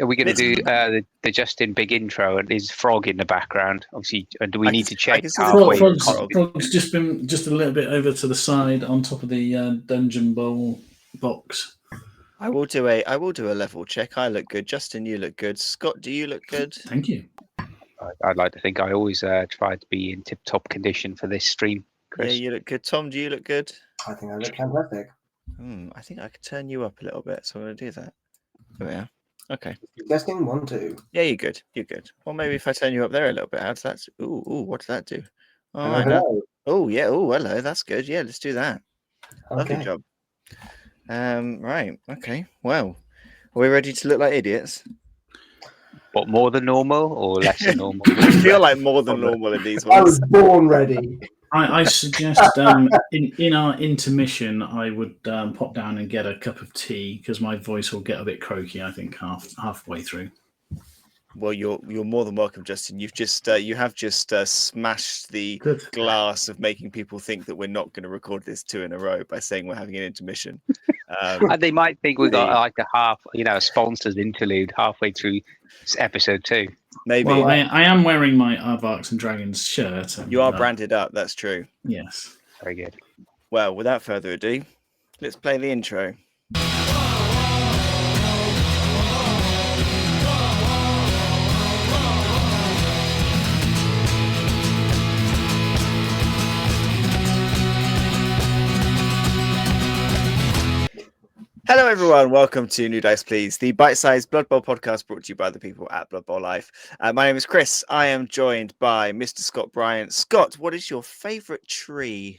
Are we going to do the Justin big intro and his frog in the background? Obviously, do we need to change halfway? Frog's just been just a little bit over to the side on top of the dungeon bowl box. I will do a level check. I look good. Justin, you look good. Scott, do you look good? Thank you. I'd like to think I always try to be in tip-top condition for this stream, Chris. Yeah, you look good. Tom, do you look good? I think I look fantastic. I think I could turn you up a little bit, so I'm going to do that. Oh, yeah. Okay. Testing 1, 2. Yeah, you're good. You're good. Well, maybe if I turn you up there a little bit, how does that? Ooh, what does that do? Oh, yeah. Oh, hello. That's good. Yeah, let's do that. Okay. Lovely job. Right. Okay. Well, are we ready to look like idiots? But more than normal or less than normal? I feel like more than normal in these ones. I was born ready. I suggest in our intermission, I would pop down and get a cup of tea because my voice will get a bit croaky. I think halfway through. Well, you're more than welcome, Justin. You have just smashed the glass of making people think that we're not going to record this 2 in a row by saying we're having an intermission. And they might think we got like a sponsor's interlude halfway through episode 2. Maybe. Well, I am wearing my Aardvarks and Dragons shirt. And, you are branded up. That's true. Yes. Very good. Well, without further ado, let's play the intro. Hello, everyone. Welcome to New Dice Please, the bite-sized Blood Bowl podcast brought to you by the people at Blood Bowl Life. My name is Chris. I am joined by Mr. Scott Bryant. Scott, what is your favourite tree?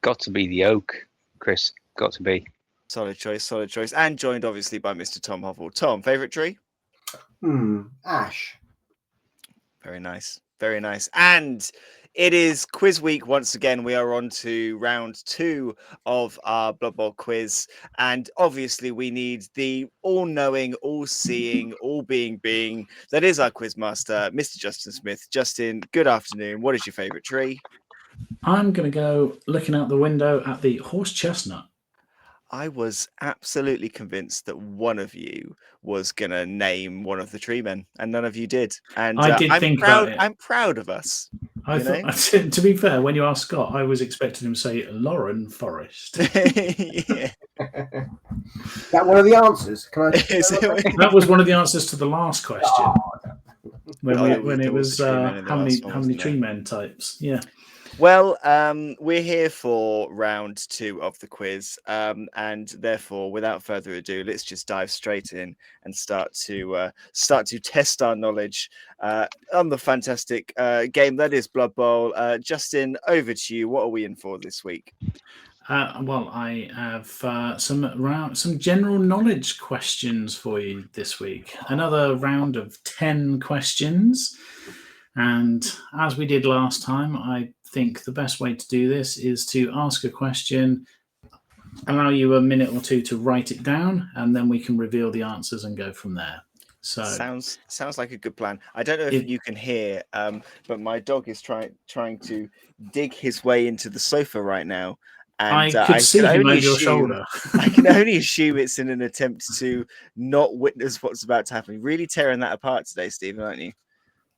Got to be the oak, Chris. Got to be. Solid choice. And joined, obviously, by Mr. Tom Hovell. Tom, favourite tree? Ash. Very nice. And it is quiz week once again. We are on to round 2 of our Blood Bowl quiz. And obviously we need the all-knowing, all-seeing, all-being that is our Quizmaster, Mr. Justin Smith. Justin, good afternoon. What is your favourite tree? I'm going to go looking out the window at the horse chestnut. I was absolutely convinced that one of you was going to name one of the tree men, and none of you did. And I'm proud of us. I thought, to be fair, when you asked Scott, I was expecting him to say Lauren Forrest. Yeah. That one of the answers? That was one of the answers to the last question. When it was how many tree men types? Yeah. Well, we're here for round 2 of the quiz, and therefore, without further ado, let's just dive straight in and start to test our knowledge on the fantastic game that is Blood Bowl. Justin, over to you. What are we in for this week? Well, I have some general knowledge questions for you this week. Another round of 10 questions, and as we did last time, I think the best way to do this is to ask a question, allow you a minute or two to write it down, and then we can reveal the answers and go from there. So sounds like a good plan. I don't know if you can hear, but my dog is trying to dig his way into the sofa right now. And I could see him over your shoulder. I can only assume it's in an attempt to not witness what's about to happen. Really tearing that apart today, Stephen, aren't you?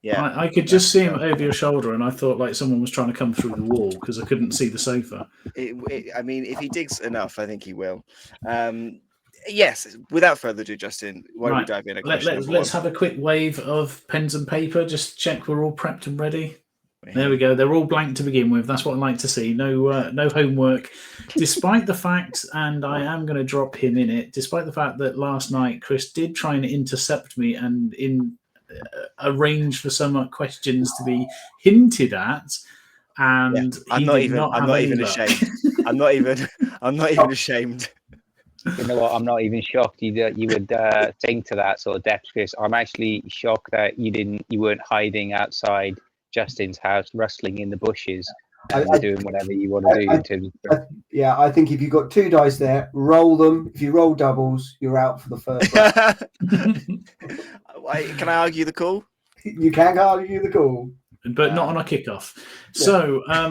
Yeah, I could just see him over your shoulder, and I thought like someone was trying to come through the wall because I couldn't see the sofa. I mean, if he digs enough, I think he will. Yes, without further ado, Justin, why don't we dive in? Let's have a quick wave of pens and paper. Just check we're all prepped and ready. There we go. They're all blank to begin with. That's what I like to see. No homework. Despite the fact, and I am going to drop him in it, despite the fact that last night Chris did try and intercept me and arrange for some questions to be hinted at, and I'm not even ashamed. I'm not even ashamed. You know what? I'm not even shocked you would think to that sort of depth, Chris. I'm actually shocked that you weren't hiding outside Justin's house, rustling in the bushes, and doing whatever you want to do. I think if you've got 2 dice there, roll them. If you roll doubles, you're out for the first round. Can I argue the call? You can argue the call, but not on a kickoff. So, not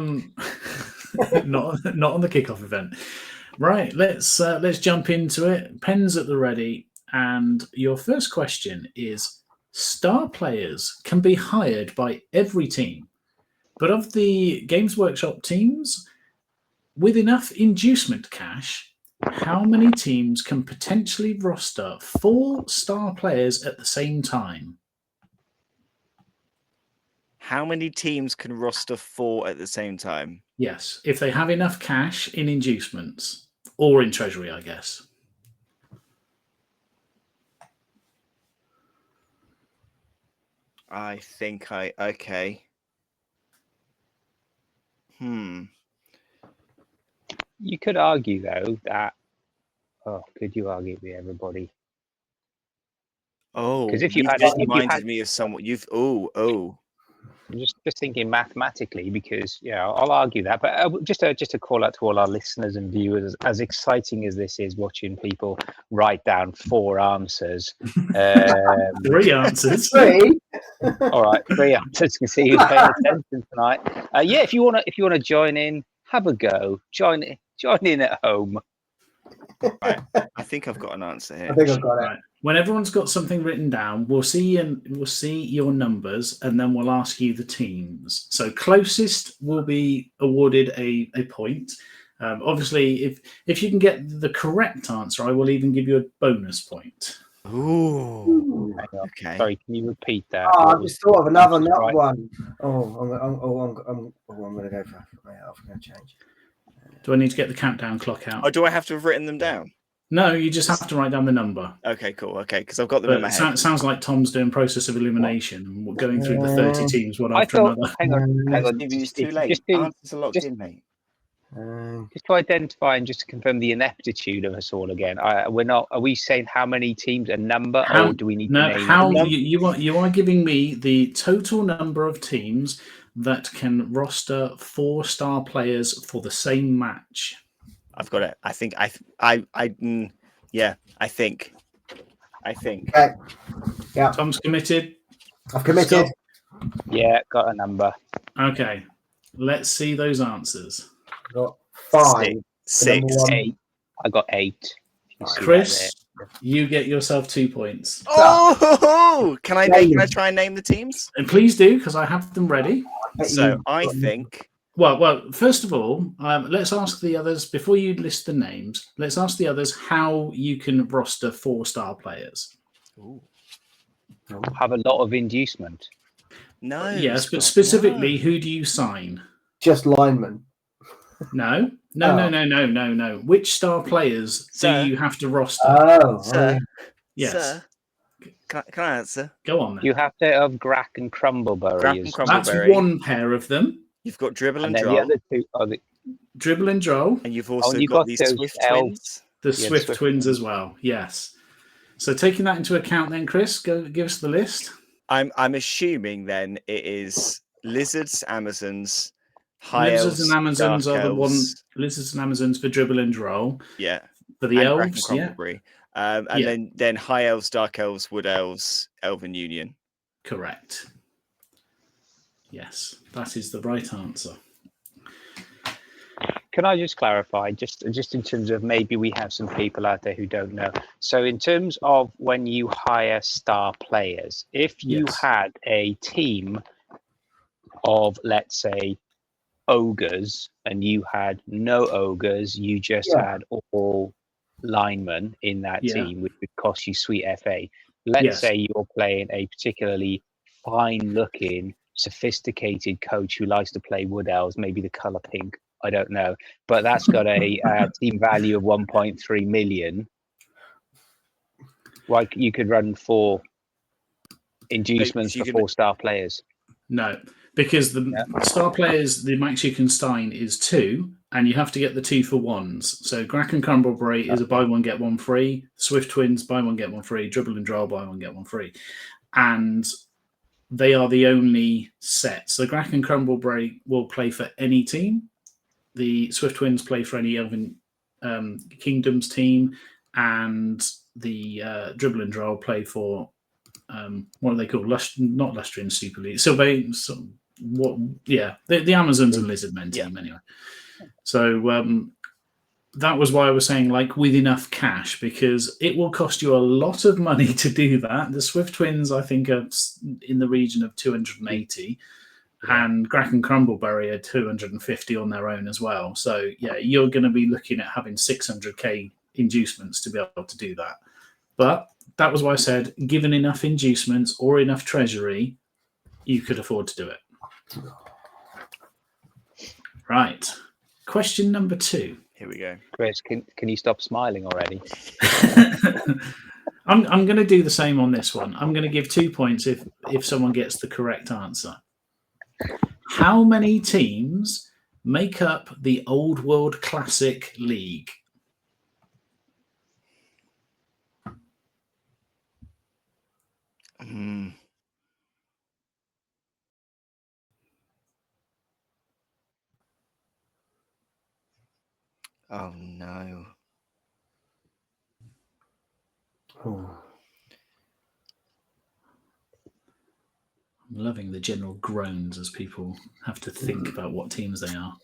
on the kickoff event. Right, let's jump into it. Pens at the ready, And your first question is: star players can be hired by every team, but of the Games Workshop teams, with enough inducement cash, how many teams can potentially roster 4 star players at the same time? How many teams can roster 4 at the same time? Yes, if they have enough cash in inducements or in treasury, I guess. I think okay. You could argue though that. Oh, could you argue with everybody? Oh, 'Cause if you you've had just it- if you reminded had- me of someone. Oh. I'm just thinking mathematically, because I'll argue that. But just to call out to all our listeners and viewers, as exciting as this is, watching people write down 4 answers. 3 answers. 3. All right, 3 answers. You can see who's paying attention tonight. Yeah, if you wanna join in, have a go. Join in at home. Right. I think I've got an answer here. I think I've got it. Right. When everyone's got something written down, we'll see your numbers, and then we'll ask you the teams. So closest will be awarded a point. Obviously, if you can get the correct answer, I will even give you a bonus point. Ooh. Hang on. Okay. Sorry, can you repeat that? Oh, What I was- just thought of another Right. one. I'm going to go for. Yeah, I'm going to change. Do I need to get the countdown clock out? Oh, do I have to have written them down? No, you just have to write down the number. Okay, cool. Okay, because I've got them in my But head. sounds like Tom's doing process of elimination, and we're going through the 30 teams one I after thought. another. Hang on. It's too late. Just to, Answers are locked just- in, mate. just to identify and just to confirm the ineptitude of us all again. We're not. Are we saying how many teams, a number, or do we need to No, name how them? you are giving me the total number of teams that can roster 4 star players for the same match. I've got it. I think. I think. Okay. Yeah, Tom's committed. I've committed. Yeah, got a number. Okay, let's see those answers. Got 5. Six. Number 1. 8. I got 8. You see that Chris, you get yourself 2 points. Oh, can I Name. try and name the teams? And please do, because I have them ready. So I think. Well, first of all, let's ask the others, before you list the names, let's ask the others how you can roster 4 star players. Ooh. have a lot of inducement. No. Yes, but Scott, specifically, no. who do you sign? Just linemen. No. Which star players Sir. do you have to roster? Oh, Sir, Yes. Sir, can I answer? Go on then. You have to have Grack and Crumbleberry. Grack and as- Crumble- That's Crumbleberry. one pair of them. You've got Dribble and and then the Droll, other 2 are the Dribble and Joel, and you've also you got got these those Swift elves. twins. the Yeah, Swift Swift twins twins. as well. Yes. So taking that into account, then Chris, give us the list. I'm assuming then it is lizards, Amazons, high Lizards elves, and Amazons dark are the one. elves. Lizards and Amazons for Dribble and Droll. Yeah, For the and Grack elves, and yeah, Crumbleberry. And Yeah. then high elves, dark elves, wood elves, elven union. correct. Yes, that is the right answer. Can I just clarify, just in terms of maybe we have some people out there who don't know. So in terms of when you hire star players, if you Yes. had a team of, let's say, ogres, and you had no ogres, you just Yeah. had all linemen in that Yeah. team, which would cost you sweet FA. Let's Yes. say you're playing a particularly fine-looking, sophisticated coach who likes to play wood elves, maybe the color pink. I don't know, but that's got a team value of 1.3 million. Like you could run 4 inducements you for can- 4-star players. No, because the star players, the max you can sign is 2, and you have to get the 2 for 1s. So Grack and Crumbleberry is a buy one get one free. Swift Twins buy one get one free. Dribble and Droll buy one get one free, and they are the only set. So Grack and Crumbleberry will play for any team. The Swift Twins play for any Elven Kingdoms team, and the Dribble and Droll play for what are they called? Not Lustrian Super League. The Amazons and Lizardmen team anyway. So that was why I was saying, like, with enough cash, because it will cost you a lot of money to do that. The Swift Twins, I think, are in the region of 280, and Grack and Crumbleberry are 250 on their own as well. So, yeah, you're going to be looking at having 600k inducements to be able to do that. But that was why I said, given enough inducements or enough treasury, you could afford to do it. Right. Question number 2. Here we go. Chris, can you stop smiling already? I'm going to do the same on this one. I'm going to give 2 points if someone gets the correct answer. How many teams make up the Old World Classic League? Oh no. Oh. I'm loving the general groans as people have to think about what teams they are.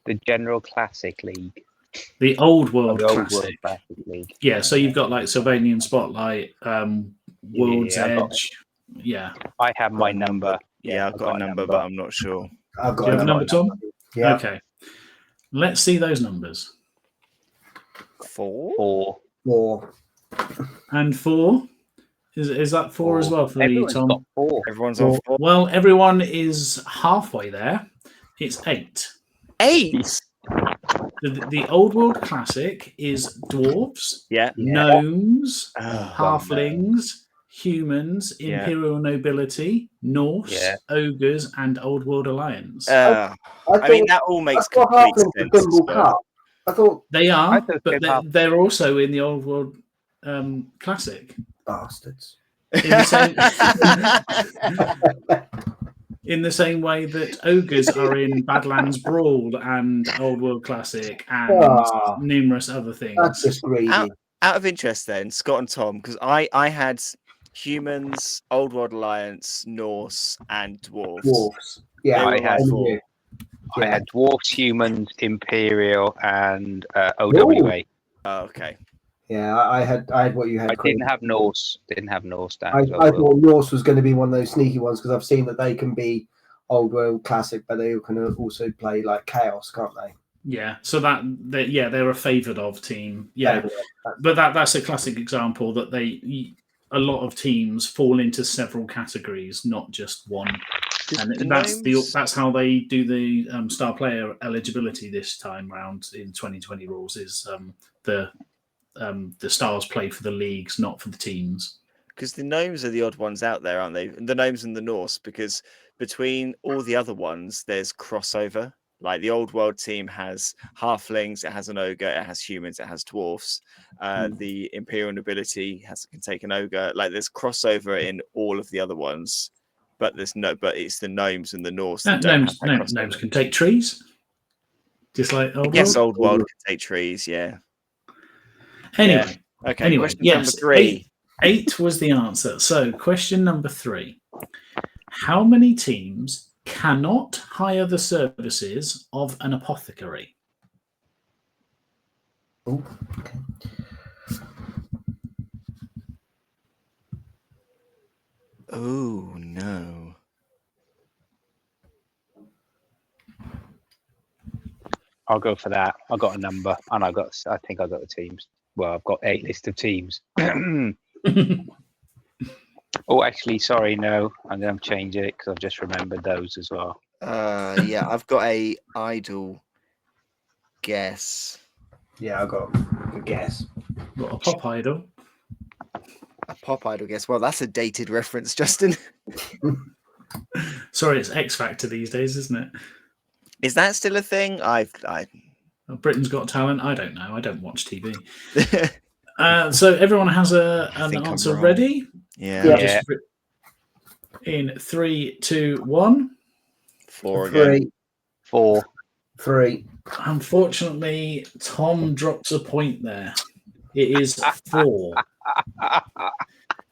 The General Classic League. The Old World The Old World Classic. Classic League. Yeah, so you've got like Sylvanian Spotlight, World's Yeah, I've got Edge. Yeah. I have my number. Yeah, I've got a number, but I'm not sure. I've got Do you have a a number, Tom? Yeah. Okay. Let's see those numbers. 4? 4. And 4? Is that 4 as well for you, Everyone's Tom? got 4. Everyone's on 4. Well, everyone is halfway there. It's 8. 8? The Old World Classic is dwarves, Yeah. gnomes, Oh, halflings, humans, Yeah. imperial nobility, Norse, Yeah. ogres, and Old World Alliance. I mean, that all makes I thought complete Halfling's the sense. as Thimble well. Cup. I thought They I are, thought but they have- they're also in the Old World Classic. bastards. In the same, in the same way that ogres are in Badlands Brawl and Old World Classic and Ah. numerous other things. That's just greedy. Out of interest, then, Scott and Tom, because I had humans, Old World Alliance, Norse, and dwarves. Dwarfs. Yeah, They were I had I'm 4. with you. I had dwarfs, humans, imperial, and OWA. Oh, okay. Yeah, I had what you had. I Chris. didn't have Norse. Didn't have Norse down. I as well. thought Norse was going to be one of those sneaky ones because I've seen that they can be Old World Classic, but they can also play like Chaos, can't they? Yeah, so they're a favoured of team. Yeah, but that's a classic example that a lot of teams fall into several categories, not just one. And that's how they do the star player eligibility this time round in 2020 rules. Is the stars play for the leagues, not for the teams. Because the gnomes are the odd ones out there, aren't they? The gnomes and the Norse, because between all the other ones, there's crossover. Like the Old World team has halflings, it has an ogre, it has humans, it has dwarfs. The Imperial Nobility can take an ogre. Like there's crossover in all of the other ones, but it's the gnomes and the Norse that don't have that crossover. Gnomes can take trees, just like Old World. Yes, Old World can take trees. Yeah. Anyway, yeah. Okay. Question number 3. 8 was the answer. So, question number 3. How many teams cannot hire the services of an apothecary? Oh, okay. Oh, no. I'll go for that. I got a number, and I think I got the teams. Well, I've got 8 list of teams. Oh, actually, sorry, no. I'm going to change it because I've just remembered those as well. Yeah, I've got a idle guess. Yeah, I got a guess. What, a pop idol? A pop idol guess. Well, that's a dated reference, Justin. Sorry, it's X Factor these days, isn't it? Is that still a thing? Britain's Got Talent. I don't know. I don't watch TV. So everyone has an answer ready. Yeah. In 3, 2, 1. 4 again. 4. 3. Unfortunately, Tom drops a point there. It is 4.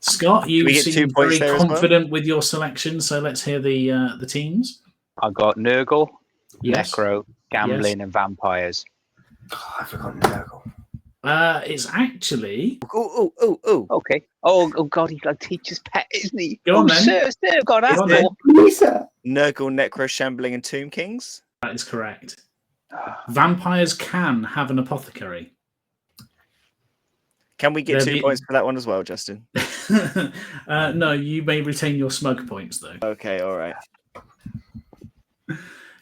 Scott, you seem very confident with your selection, so let's hear the teams. I got Nurgle, Yes. Necro, Gambling, and Vampires. Oh, I've forgotten Nurgle. It's actually. Oh. Okay. Oh God, he's like teacher's pet, isn't he? Go on, then. Sir, got Go on, that. then. Lisa. Nurgle, Necro, Shambling, and Tomb Kings. That is correct. Vampires can have an apothecary. Can we get There'll 2 be- points for that one as well, Justin? No, you may retain your smug points though. Okay, all right.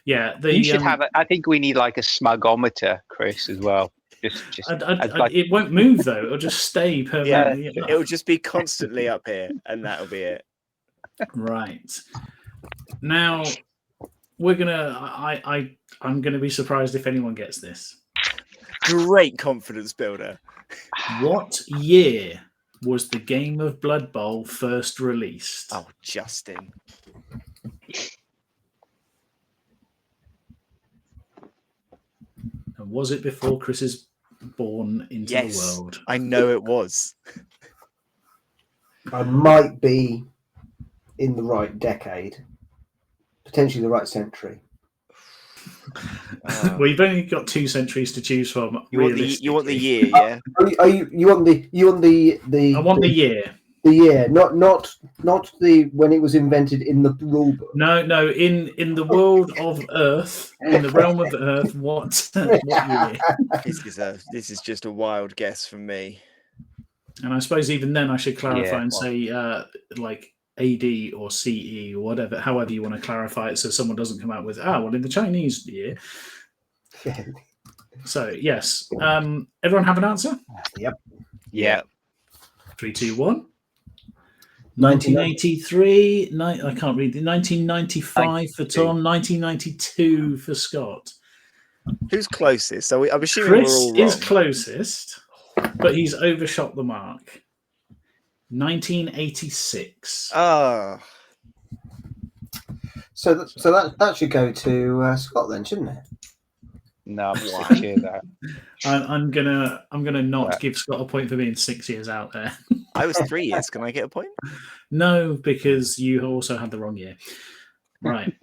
Yeah, You should have. I think we need like a smugometer, Chris, as well. Just like, it won't move though. It'll just stay permanently. It will just be constantly up here, and that'll be it. Right. Now we're gonna. I'm gonna be surprised if anyone gets this. Great confidence builder. What year was the game of Blood Bowl first released? Oh, Justin. And was it before Chris is born into the world? I know it was. I might be in the right decade, potentially the right century. Well, you've only got 2 centuries to choose from. You want the year, yeah? You want the I want the year. The year, not the when it was invented in the rule book. No, in the world of Earth, in the realm of Earth, what year? This is just a wild guess from me. And I suppose even then I should clarify say like AD or CE or whatever, however you want to clarify it, so someone doesn't come out with well in the Chinese year. So yes, everyone have an answer? Yep. Yeah. 3, 2, 1. 1983. I can't read. 1995 for Tom. 1992 for Scott. Who's closest? So I'm assuming Chris we're all wrong. is closest, but he's overshot the mark. 1986. Oh. So that should go to Scott then, shouldn't it? No, I'm not sure that. I'm gonna not give Scott a point for being 6 years out there. I was 3 years. Can I get a point? No, because you also had the wrong year. Right.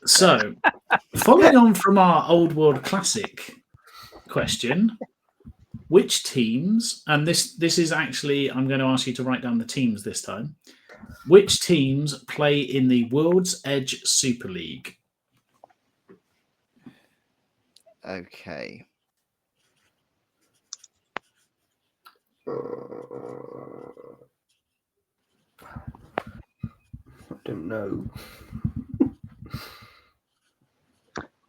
So, following on from our Old World Classic question, which teams, and this is actually, I'm going to ask you to write down the teams this time. Which teams play in the World's Edge Super League? Okay. I don't know.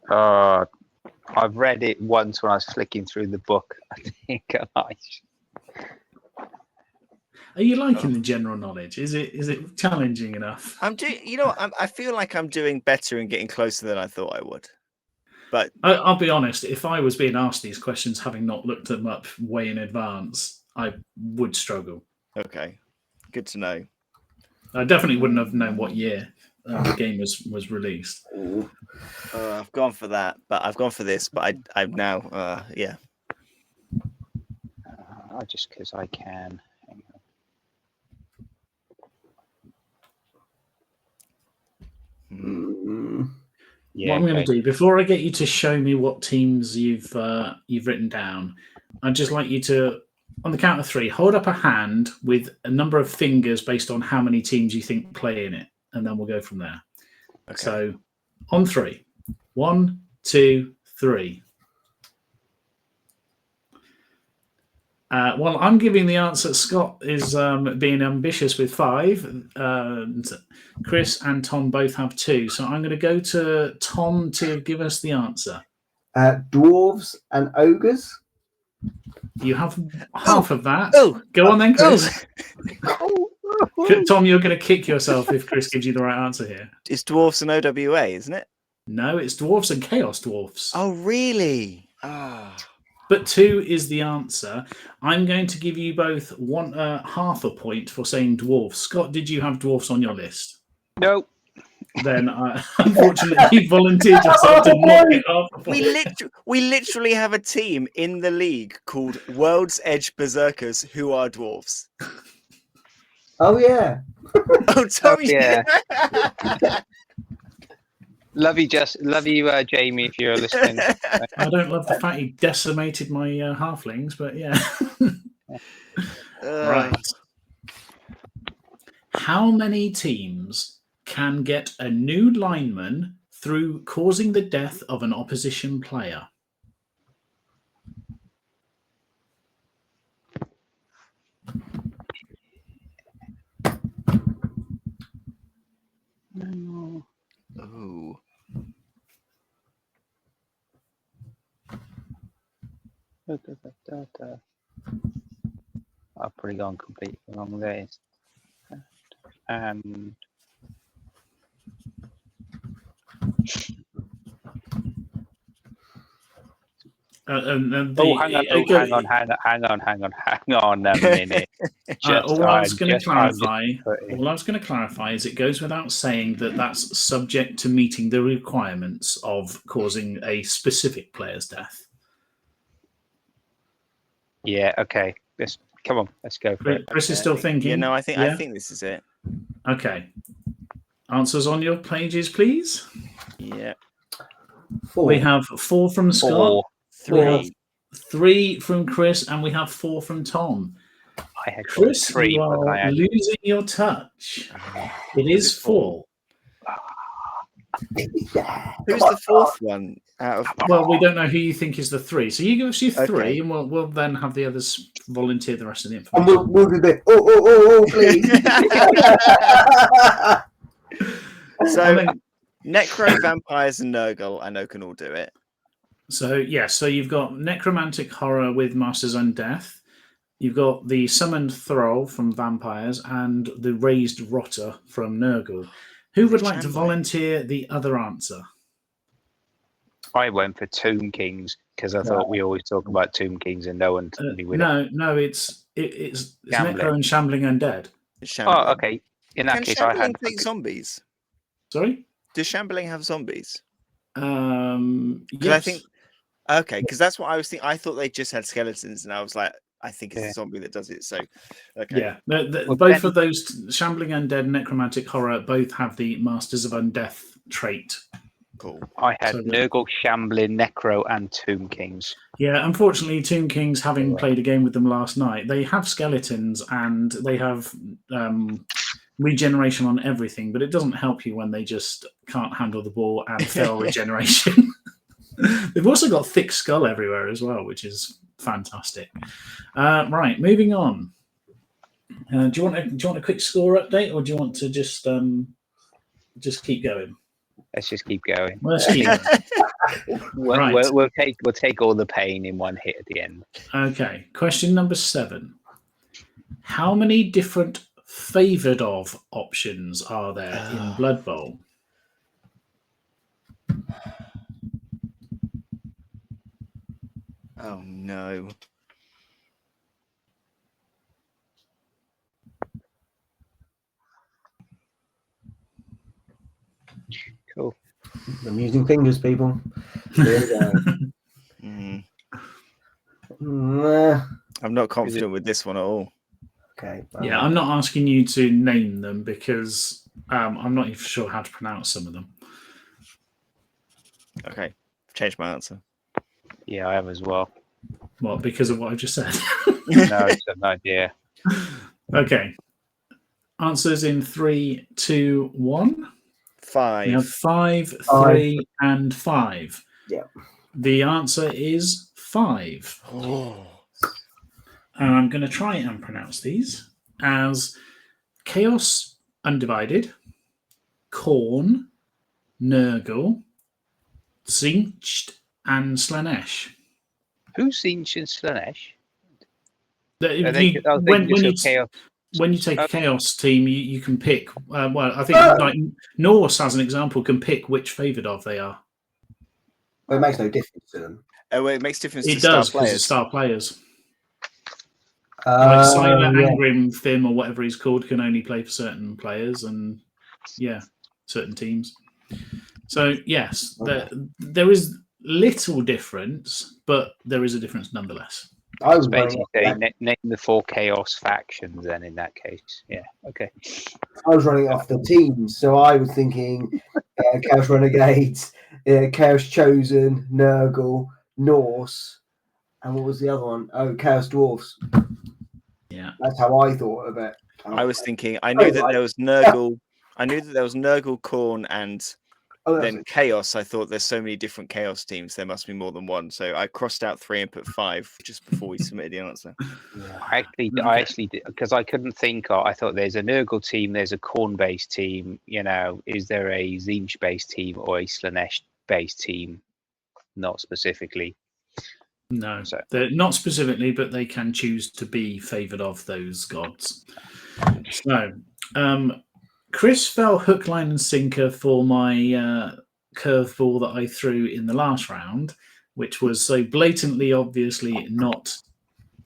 I've read it once when I was flicking through the book. I think I might. Are you liking the general knowledge? Is it challenging enough? I'm doing. I feel like I'm doing better and getting closer than I thought I would. But I'll be honest. If I was being asked these questions, having not looked them up way in advance, I would struggle. Okay, good to know. I definitely wouldn't have known what year the game was released. I've gone for that, but I've gone for this. But I'm now, yeah. Just because I can. Hang on. Yeah, what I'm going to do before I get you to show me what teams you've written down, I'd just like you to, on the count of 3, hold up a hand with a number of fingers based on how many teams you think play in it, and then we'll go from there. Okay. So, on 3. 1, 2, 3. Well, I'm giving the answer. Scott is being ambitious with 5. Chris and Tom both have 2. So I'm going to go to Tom to give us the answer. Dwarves and ogres. You have half of that. Go on then, Chris. Tom, you're going to kick yourself if Chris gives you the right answer here. It's dwarfs and OWA, isn't it? No, it's dwarfs and chaos dwarfs. Oh, really? But 2 is the answer. I'm going to give you both half a point for saying dwarfs. Scott, did you have dwarfs on your list? No. Then unfortunately you volunteered yourself to not get half a point. We literally have a team in the league called World's Edge Berserkers who are dwarves. Oh yeah. Oh, Tommy. Yeah. Love you, Jamie, if you're listening. I don't love the fact he decimated my halflings, but yeah. Right. How many teams can get a new lineman through causing the death of an opposition player? Oh. I've probably gone completely wrong there. And hang on a minute. All I was going to clarify is it goes without saying that that's subject to meeting the requirements of causing a specific player's death. Yeah. Okay. Come on. Let's go for it. Chris is still thinking. Yeah. No, I think this is it. Okay. Answers on your pages, please. Yeah. 4. We have 4 from Scott. 3. We have 3 from Chris, and we have 4 from Tom. I had Chris, 3, you are losing your touch. It is 4. Who's the 4th one? Well, we don't know who you think is the 3. So you give us your 3, Okay. and we'll then have the others volunteer the rest of the And information. we'll do the please. So, Necro, Vampires, and Nurgle, I know can all do it. So you've got Necromantic Horror with Masters Undeath. You've got the Summoned Thrall from Vampires and the Raised Rotter from Nurgle. Who would like to volunteer the other answer? I went for Tomb Kings because I thought we always talk about Tomb Kings and no one told me with it. No, it's Necro and Shambling Undead. Oh, okay. In that case, I had take zombies. Sorry? Does Shambling have zombies? Yes. I think. Okay, because that's what I was thinking. I thought they just had skeletons, and I was like, I think it's a zombie that does it. So, okay. Yeah, both of those, Shambling Undead and Necromantic Horror, both have the Masters of Undeath trait. Cool. I had Nurgle, Shambling, Necro, and Tomb Kings. Yeah, unfortunately, Tomb Kings, having played a game with them last night, they have skeletons and they have regeneration on everything, but it doesn't help you when they just can't handle the ball and fail regeneration. They've also got thick skull everywhere as well, which is fantastic. Right, moving on. Do you want a quick score update, or do you want to just keep going? Let's just keep going. Let's keep going. Right. We'll take all the pain in one hit at the end. Okay. Question number 7. How many different favoured of options are there in Blood Bowl? Oh no. Cool. I'm using fingers, people. Here we go. I'm not confident with this one at all. Okay. Yeah, I'm not asking you to name them because I'm not even sure how to pronounce some of them. Okay, changed my answer. Yeah, I have as well. Well, because of what I just said. No, it's an idea. Okay. Answers in 3, 2, 1. 5. We have 5, 3, and 5. Yeah. The answer is 5. Oh. And I'm going to try and pronounce these as Chaos Undivided, Khorne, Nurgle, Tzeentch, and Slaanesh. Who's Tzeentch and Slaanesh? When you take a Chaos team, you can pick. I think like Norse, as an example, can pick which favoured of they are. Well, it makes no difference to them. Oh, well, it makes difference to It star does because players. it's star players. Like Sylar, Angrim, Thim, or whatever he's called, can only play for certain players and certain teams. So yes, there is little difference, but there is a difference nonetheless. I was basically saying name the 4 Chaos factions. Then in that case, yeah, okay. I was running off the teams, so I was thinking Chaos Renegades, Chaos Chosen, Nurgle, Norse, and what was the other one? Oh, Chaos Dwarfs. Yeah, That's how I thought of it. I was thinking. I knew that there was Nurgle. I knew that there was Nurgle, Khorne, and then Chaos. I thought there's so many different Chaos teams. There must be more than one. So I crossed out 3 and put 5 just before we submitted the answer. I actually did, because I couldn't think of. I thought there's a Nurgle team, there's a Khorne-based team. You know, is there a Tzeentch-based team or a Slaanesh-based team? Not specifically. no, they're not specifically, but they can choose to be favoured of those gods. So, Chris fell hook, line, and sinker for my curveball that I threw in the last round, which was so blatantly, obviously not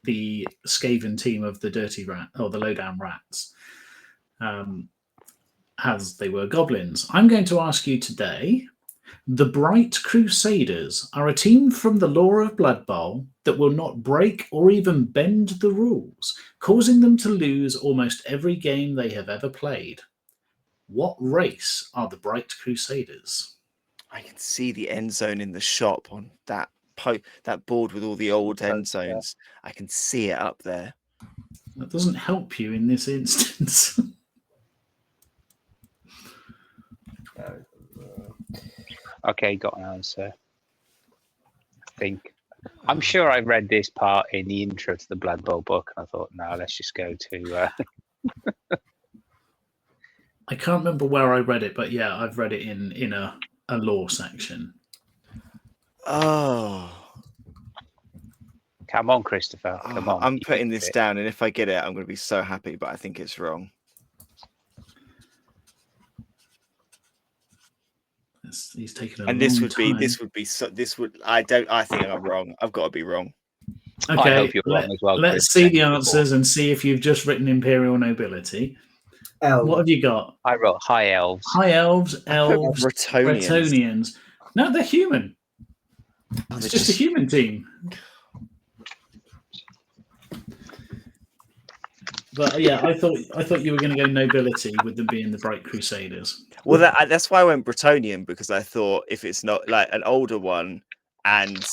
the Skaven team of the Dirty Rat or the Lowdown Rats, as they were goblins. I'm going to ask you today. The Bright Crusaders are a team from the lore of Bloodbowl that will not break or even bend the rules, causing them to lose almost every game they have ever played. What race are the Bright Crusaders? I can see the end zone in the shop on that board with all the old end zones. I can see it up there. That doesn't help you in this instance. Okay, got an answer. I think. I'm sure I read this part in the intro to the Blood Bowl book. I thought, no, let's just go to. I can't remember where I read it, but yeah, I've read it in a lore section. Oh. Come on, Christopher. Come on. I'm putting this down, and if I get it, I'm going to be so happy, but I think it's wrong. He's taken a and long this would time. be I think I'm wrong. I've got to be wrong. Okay, I hope you're wrong as well. Let's see the answers and see if you've just written Imperial Nobility. What have you got? I wrote High Elves. High Elves, Elves, Bretonnians. No, they're human. It's just a human team. But yeah, I thought you were going to go Nobility with them being the Bright Crusaders. Well, that's why I went Bretonian, because I thought if it's not like an older one and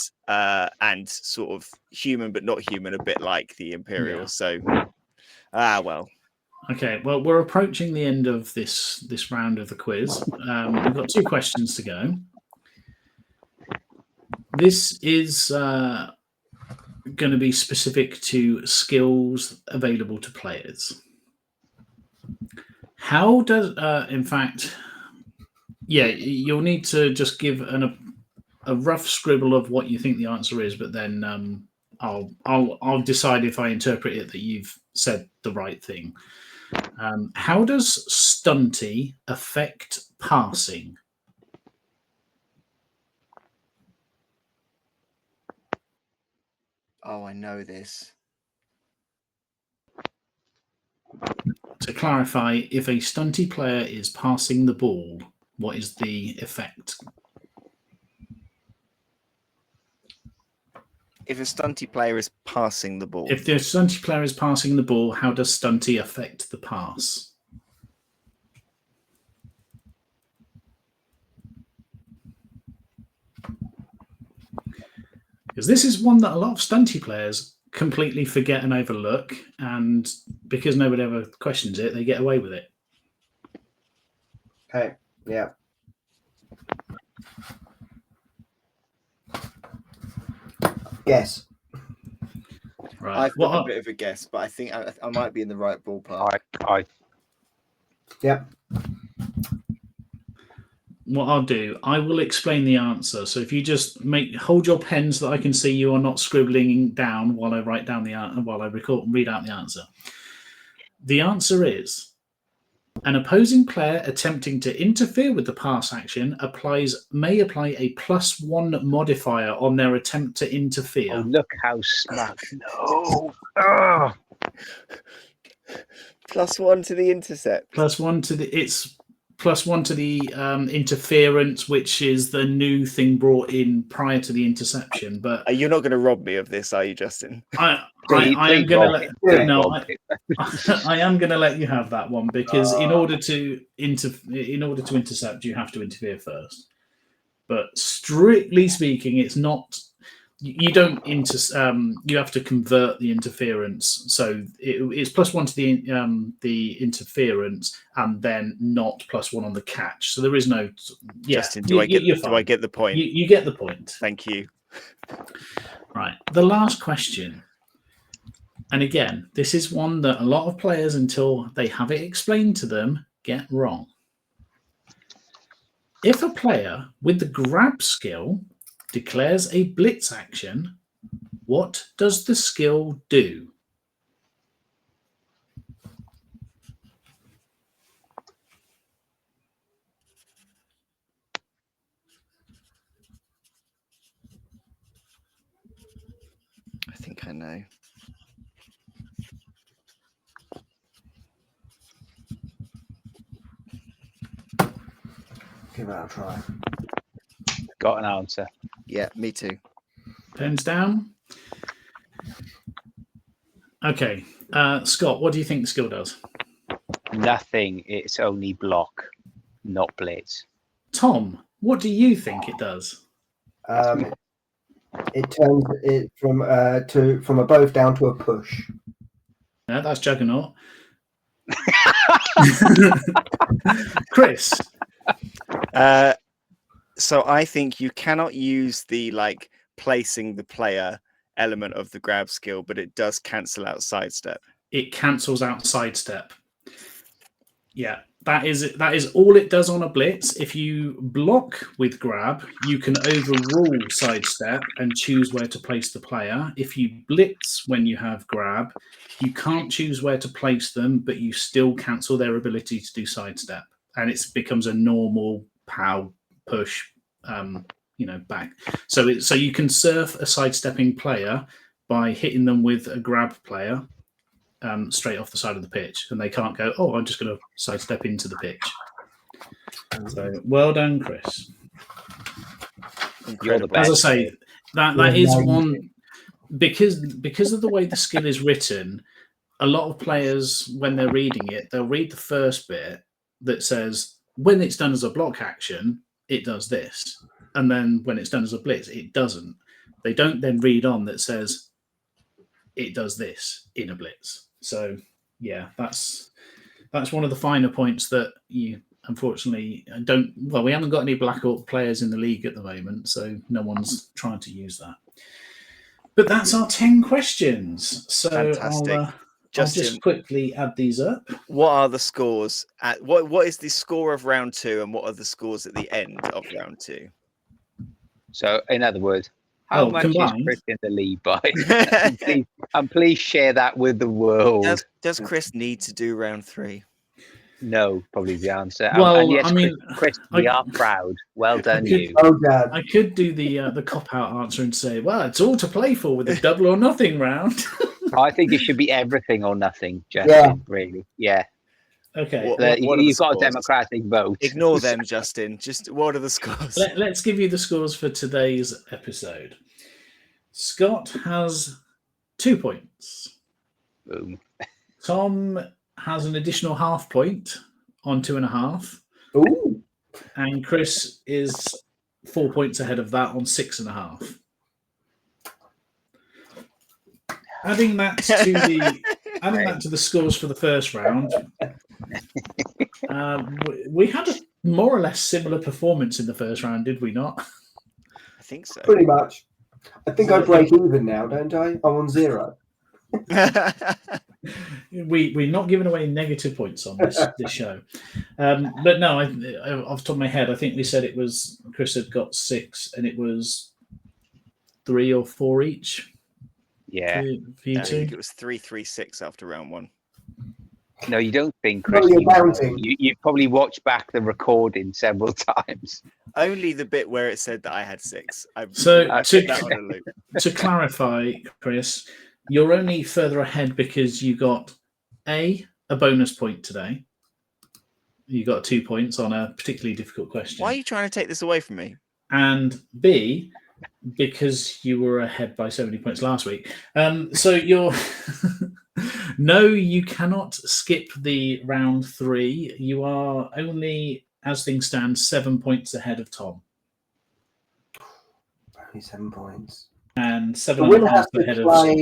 sort of human but not human, a bit like the Imperial. Yeah. So, well. Okay, well, we're approaching the end of this round of the quiz. We've got 2 questions to go. This is going to be specific to skills available to players. How does, in fact, yeah, you'll need to just give a rough scribble of what you think the answer is, but then I'll decide if I interpret it that you've said the right thing. How does stunty affect passing? Oh, I know this. To clarify, if a stunty player is passing the ball, what is the effect? If a stunty player is passing the ball. If the stunty player is passing the ball, how does stunty affect the pass? Because this is one that a lot of stunty players completely forget and overlook, and because nobody ever questions it, they get away with it. Okay, yeah. Guess. Right. I've got a bit of a guess, but I think I might be in the right ballpark. Yep. What I'll do, I will explain the answer. So if you just hold your pen so that I can see you are not scribbling down while I write down while I read out the answer. The answer is an opposing player attempting to interfere with the pass action may apply a +1 modifier on their attempt to interfere. Oh, look how smart! No. +1 to the intercept. +1 to the +1 to the interference, which is the new thing brought in prior to the interception. But You're not going to rob me of this, are you, Justin? I am going to let you have that one because in order to intercept, you have to interfere first. But strictly speaking, it's not. You don't you have to convert the interference, so it's +1 to the interference, and then not +1 on the catch. So there is no. Yeah, Justin, do I get the point? You get the point. Thank you. Right, the last question, and again, this is one that a lot of players, until they have it explained to them, get wrong. If a player with the grab skill declares a blitz action, what does the skill do? I think I know. Give that a try. Got an answer. Yeah, me too. Pens down. Okay. Scott, what do you think the skill does? Nothing. It's only block, not blitz. Tom, what do you think it does? It turns it from a both down to a push. Yeah, that's Juggernaut. Chris. So I think you cannot use the placing the player element of the grab skill, but it does cancel out sidestep. It cancels out sidestep. Yeah, that is all it does on a blitz. If you block with grab, you can overrule sidestep and choose where to place the player. If you blitz when you have grab, you can't choose where to place them, but you still cancel their ability to do sidestep, and it becomes a normal pow push. Back. So you can surf a sidestepping player by hitting them with a grab player straight off the side of the pitch, and they can't go, oh, I'm just going to sidestep into the pitch. So well done, Chris. You're the best. As I say, that is one because of the way the skill is written. A lot of players, when they're reading it, they'll read the first bit that says when it's done as a block action, it does this. And then when it's done as a blitz, it doesn't. They don't then read on that says it does this in a blitz. So yeah, that's one of the finer points that you unfortunately don't. Well, we haven't got any Black Orc players in the league at the moment, so no one's trying to use that. But that's our 10 questions. So Fantastic. I'll just quickly add these up. What are the scores? What is the score of round 2, and what are the scores at the end of round 2? So, in other words, how much combined? is Chris in the lead by? and please share that with the world. Does Chris need to do round 3? No, probably the answer. Well, and yes, I mean, Chris, we are proud. Well done, you. Oh, Dad. I could do the cop-out answer and say, well, it's all to play for with a double or nothing round. I think it should be everything or nothing, Justin, really. Yeah. Okay. You've got a democratic vote. Ignore them, Justin. Just what are the scores? Let's give you the scores for today's episode. Scott has 2 points. Boom. Tom has an additional half point on 2.5. Ooh. And Chris is 4 points ahead of that on 6.5. Adding that to the scores for the first round, we had a more or less similar performance in the first round, did we not? I think so. Pretty much. I think I break even now, don't I? I'm on 0. We're not giving away negative points on this show. But no, off the top of my head, I think we said it was Chris had got 6 and it was 3 or 4 each. Yeah. For you I two? think it was 3-3-6 after round 1. No, you don't think, Chris. You've probably watched back the recording several times. Only the bit where it said that I had 6. To clarify, Chris, you're only further ahead because you got a bonus point today, you got 2 points on a particularly difficult question. Why are you trying to take this away from me? And B, because you were ahead by 70 points last week. So you're no, you cannot skip the round 3. You are only, as things stand, 7 points ahead of Tom. Only 7 points. And The 7 winner and a half has ahead to of play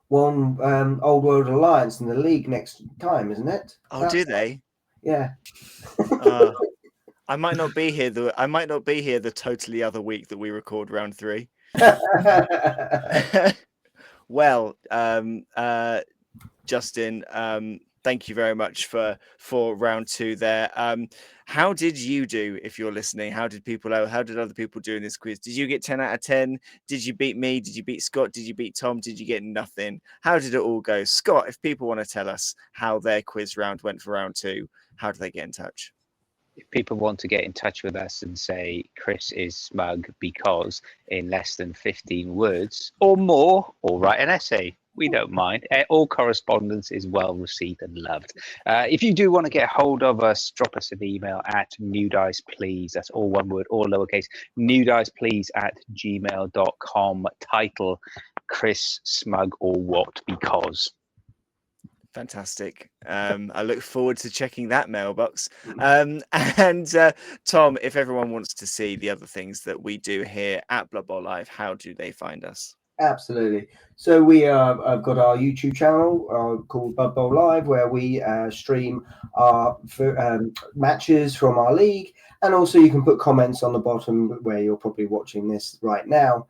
one Old World Alliance in the league next time, isn't it? Oh, do they? Yeah. I might not be here. I might not be here the totally other week that we record round 3. Well, Justin, thank you very much for round 2 there. How did you do? If you're listening, how did other people do in this quiz? Did you get 10 out of 10? Did you beat me? Did you beat Scott? Did you beat Tom? Did you get nothing? How did it all go? Scott, if people want to tell us how their quiz round went for round 2, how do they get in touch? If people want to get in touch with us and say Chris is smug because in less than 15 words or more, or write an essay, we don't mind. All correspondence is well received and loved. If you do want to get hold of us, drop us an email at newdiceplease. That's all one word, all lowercase. newdiceplease@gmail.com. Title: Chris smug or what because. Fantastic. I look forward to checking that mailbox. And Tom, if everyone wants to see the other things that we do here at Bloodbowl Live, how do they find us? Absolutely. So we have got our YouTube channel called Bloodbowl Live, where we stream our matches from our league, and also you can put comments on the bottom where you're probably watching this right now.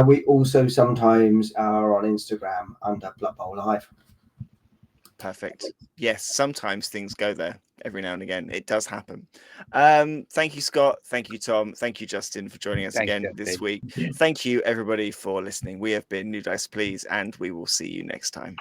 We also sometimes are on Instagram under Bloodbowl Live. Perfect. Yes, sometimes things go there. Every now and again, it does happen. Thank you, Scott. Thank you, Tom. Thank you, Justin, for joining us again this week. Thank you, everybody, for listening. We have been New Dice Please, and we will see you next time.